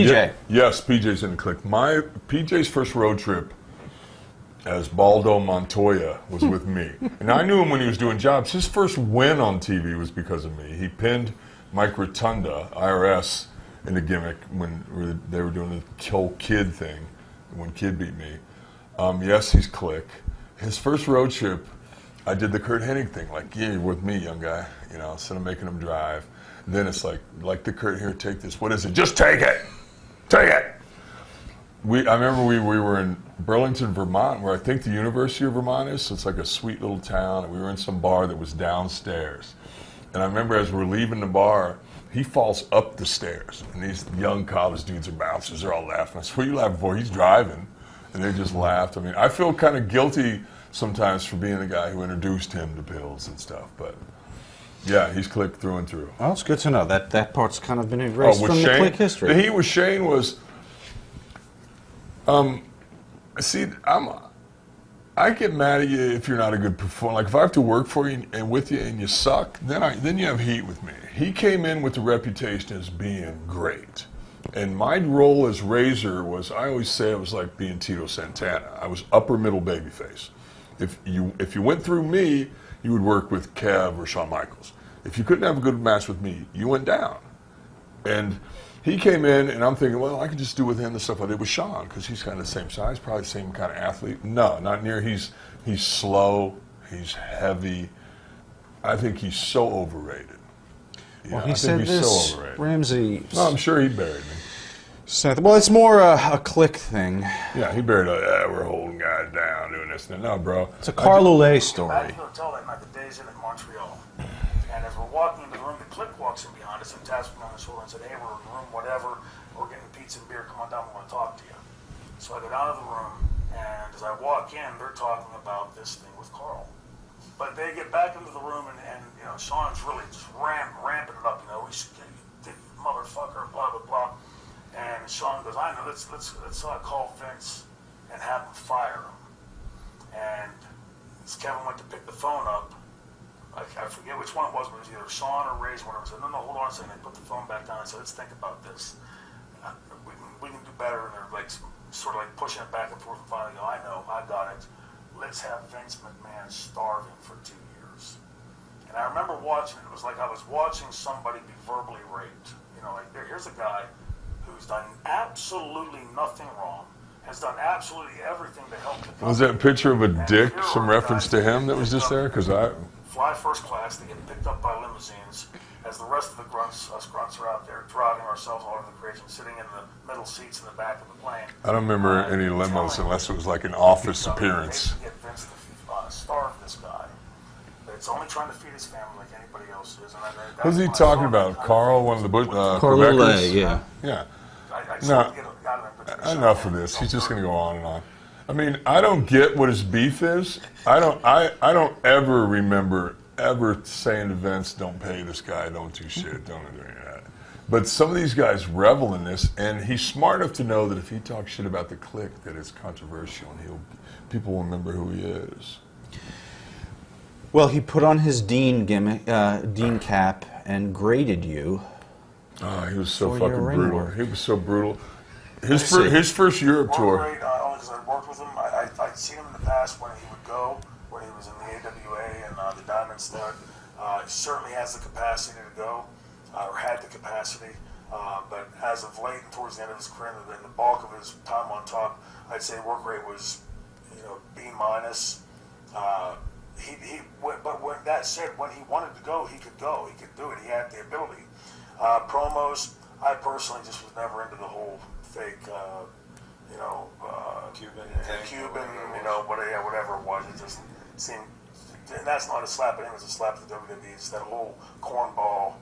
PJ. Yes, PJ's in the Kliq. PJ's first road trip as Baldo Montoya was with me. And I knew him when he was doing jobs. His first win on TV was because of me. He pinned Mike Rotunda, IRS, in the gimmick when they were doing the Kill Kid thing, when Kid beat me. Yes, he's Kliq. His first road trip, I did the Kurt Hennig thing, like, yeah, you're with me, young guy, you know, instead of making him drive. And then it's like the Kurt, here, take this. What is it? Just take it. Take it. I remember we were in Burlington, Vermont, where I think the University of Vermont is. So it's like a sweet little town, and we were in some bar that was downstairs. And I remember as we're leaving the bar, he falls up the stairs, and these young college dudes are bouncers. They're all laughing. I said, "What are you laughing for? He's driving." And they just laughed. I mean, I feel kind of guilty sometimes for being the guy who introduced him to pills and stuff, but yeah, he's Kliq through and through. Well, it's good to know that part's kind of been erased from the Kliq history. The heat with Shane was, see, I get mad at you if you're not a good performer. Like if I have to work for you and with you and you suck, then you have heat with me. He came in with the reputation as being great. And my role as Razor was, I always say it was like being Tito Santana. I was upper middle babyface. If you went through me, you would work with Kev or Shawn Michaels. If you couldn't have a good match with me, you went down. And he came in, and I'm thinking, well, I could just do with him the stuff I did with Shawn, because he's kind of the same size, probably the same kind of athlete. No, not near. He's slow. He's heavy. I think he's so overrated. Well, he said this, so Ramsey. No, I'm sure he buried me. Well, it's more a Kliq thing. Yeah, he buried we're holding guys down, doing this. No, bro. It's a Carl Oulet story. Back to the hotel that night, the days in Montreal. And as we're walking into the room, the Kliq walks in behind us and taps me on the shoulder and said, "Hey, we're in the room, whatever. We're getting pizza and beer. Come on down, we want to talk to you." So I go down to the room, and as I walk in, they're talking about this thing with Carl. But they get back into the room, and you know, Shawn's really just ramping it up. You know, he's motherfucker, blah blah blah. And Shawn goes, "I know. Let's call Vince and have him fire him." And as Kevin went to pick the phone up, I forget which one it was, but it was either Shawn or Ray's one. I said, "No, hold on a second." They put the phone back down. I said, "Let's think about this. We can do better." And they're like sort of like pushing it back and forth. And finally, go, "I know. I got it. Let's have Vince McMahon starving for 2 years." And I remember watching it. It was like I was watching somebody be verbally raped. You know, like here's a guy who's done absolutely nothing wrong, has done absolutely everything to help the company. Was that a picture of a dick, some reference to him that was just there? Because I fly first class, they get picked up by limousines, as the rest of the grunts, us grunts are out there driving ourselves all over the creation, sitting in the middle seats in the back of the plane. don't remember any limos unless it was like an office appearance. They get Vince to starve this guy. But it's only trying to feed his family like anybody else is. And who's he talking about? Carl, one of the Carl Oulet, yeah. Yeah. No. Enough of this. He's just going to go on and on. I mean, I don't get what his beef is. I don't ever remember ever saying to Vince, "Don't pay this guy, don't do shit, don't do any of that." But some of these guys revel in this, and he's smart enough to know that if he talks shit about the Kliq, that it's controversial, and people will remember who he is. Well, he put on his Dean gimmick, Dean cap, and graded you. Oh, he was so fucking brutal. He was so brutal. His first Europe tour. Only because I worked with him. I'd seen him in the past when he would go, when he was in the AWA and the Diamond Stud. He certainly has the capacity to go, or had the capacity. But as of late and towards the end of his career, and the bulk of his time on top, I'd say work rate was, B minus. But when that said, when he wanted to go. He could do it. He had the ability. Promos, I personally just was never into the whole fake, Cuban, whatever it was. It just seemed, and that's not a slap at him, it's a slap at the WWE. It's that whole cornball,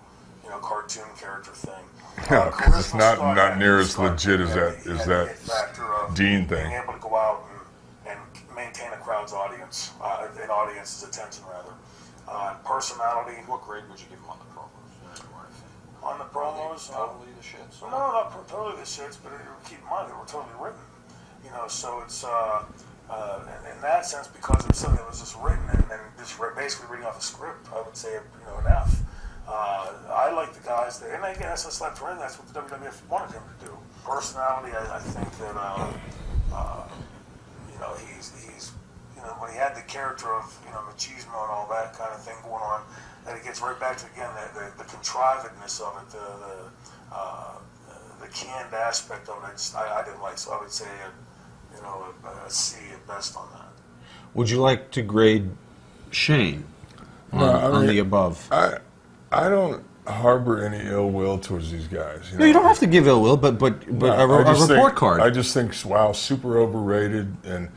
cartoon character thing. Yeah, it's not near as legit as that Dean thing. Being able to go out and maintain a crowd's audience, an audience's attention rather. Personality. What grade would you give him on the promos? On the promos? Totally the shits? No, not totally the shits, but keep in mind they were totally written. So it's in that sense, because it was something that was just written and just basically reading off a script, I would say an F. I like the guys that, and again, that's a slap for him. That's what the WWF wanted him to do. personality, I think that you know, he's you know, when he had the character of, you know, machismo and all that kind of thing going on, that it gets right back to, again, the contrivedness of it, the canned aspect of it. I didn't like, so I would say you know, a C at best on that. Would you like to grade Shane on the above? I don't harbor any ill will towards these guys. No, you don't have to give ill will, but a report card. I just think, wow, super overrated and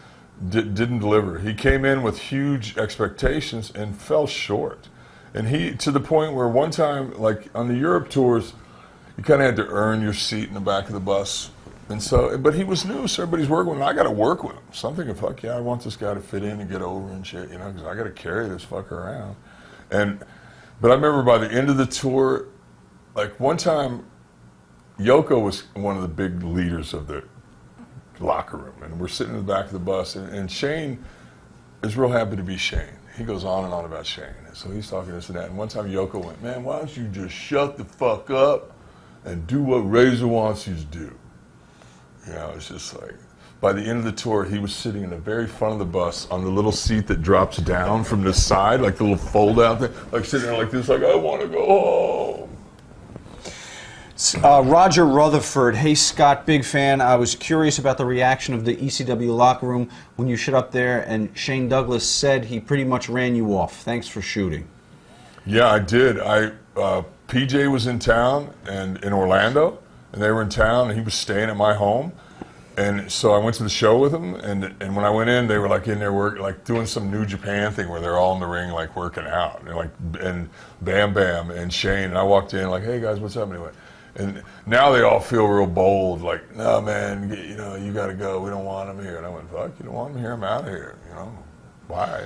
didn't deliver. He came in with huge expectations and fell short. And he, to the point where one time, like on the Europe tours, you kind of had to earn your seat in the back of the bus. And so, but he was new, so everybody's working with him. I got to work with him. So I'm thinking, fuck yeah, I want this guy to fit in and get over and shit, you know, because I got to carry this fucker around. But I remember by the end of the tour, like one time, Yoko was one of the big leaders of the locker room, and we're sitting in the back of the bus, and Shane is real happy to be Shane. He goes on and on about Shane, and so he's talking this and that. And one time Yoko went, man, why don't you just shut the fuck up and do what Razor wants you to do? You know, it's just like, by the end of the tour, he was sitting in the very front of the bus on the little seat that drops down from the side, like the little fold out thing, like sitting there like this, like, I want to go home. Roger Rutherford, hey Scott, big fan. I was curious about the reaction of the ECW locker room when you showed up there, and Shane Douglas said he pretty much ran you off. Thanks for shooting. Yeah, I did. PJ was in town and in Orlando, and they were in town, and he was staying at my home. And so I went to the show with them, and when I went in, they were like in there like doing some New Japan thing where they're all in the ring like working out, and Bam Bam and Shane, and I walked in like, hey guys, what's up anyway? And now they all feel real bold, like, no man, you know, you got to go. We don't want him here. And I went, fuck, you don't want him here? I'm out of here. You know, why?